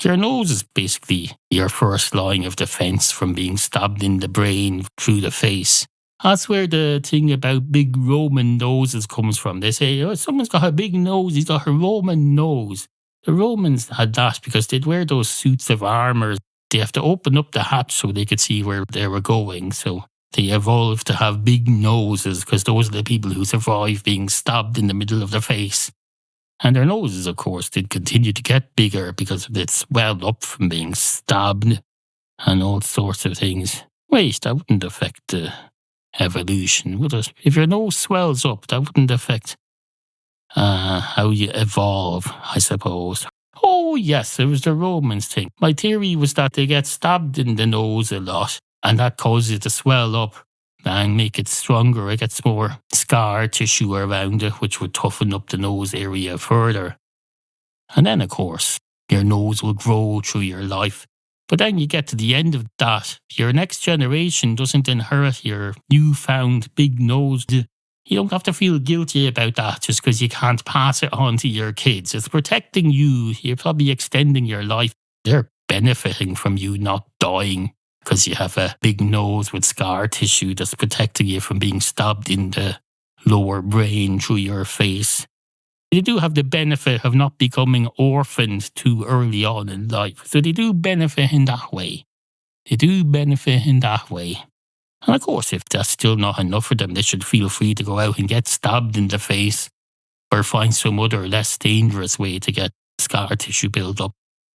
Your nose is basically your first line of defense from being stabbed in the brain through the face. That's where the thing about big Roman noses comes from. They say, oh, someone's got a big nose, he's got a Roman nose. The Romans had that because they'd wear those suits of armour. They have to open up the hatch so they could see where they were going. So they evolved to have big noses because those are the people who survived being stabbed in the middle of the face. And their noses, of course, did continue to get bigger because it swelled up from being stabbed and all sorts of things. Wait, that wouldn't affect the evolution, would it? If your nose swells up, that wouldn't affect how you evolve, I suppose. Oh, yes, it was the Romans thing. My theory was that they get stabbed in the nose a lot, and that causes it to swell up and make it stronger. It gets more scar tissue around it, which would toughen up the nose area further. And then, of course, your nose will grow through your life. But then you get to the end of that. Your next generation doesn't inherit your newfound big nose. You don't have to feel guilty about that just because you can't pass it on to your kids. It's protecting you. You're probably extending your life. They're benefiting from you not dying because you have a big nose with scar tissue that's protecting you from being stabbed in the lower brain through your face. They do have the benefit of not becoming orphaned too early on in life. So they do benefit in that way. And of course, if that's still not enough for them, they should feel free to go out and get stabbed in the face or find some other less dangerous way to get scar tissue build up.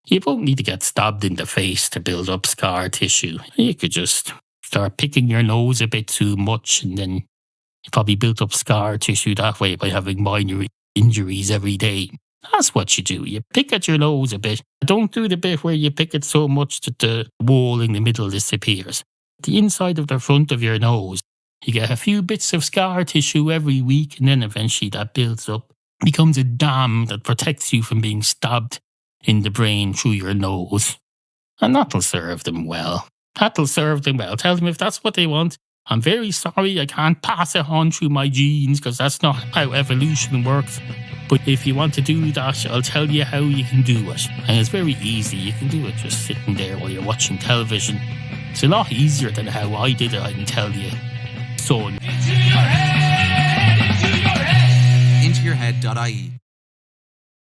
You won't need to get stabbed in the face to build up scar tissue. You could just start picking your nose a bit too much and then you probably built up scar tissue that way by having minor injuries every day. That's what you do. You pick at your nose a bit. Don't do the bit where you pick it so much that the wall in the middle disappears. The inside of the front of your nose, you get a few bits of scar tissue every week and then eventually that builds up, becomes a dam that protects you from being stabbed in the brain through your nose. And that'll serve them well. Tell them if that's what they want. I'm very sorry I can't pass it on through my genes because that's not how evolution works. But if you want to do that, I'll tell you how you can do it. And it's very easy. You can do it just sitting there while you're watching television. It's a lot easier than how I did it, I can tell you. So, IntoYourHead.ie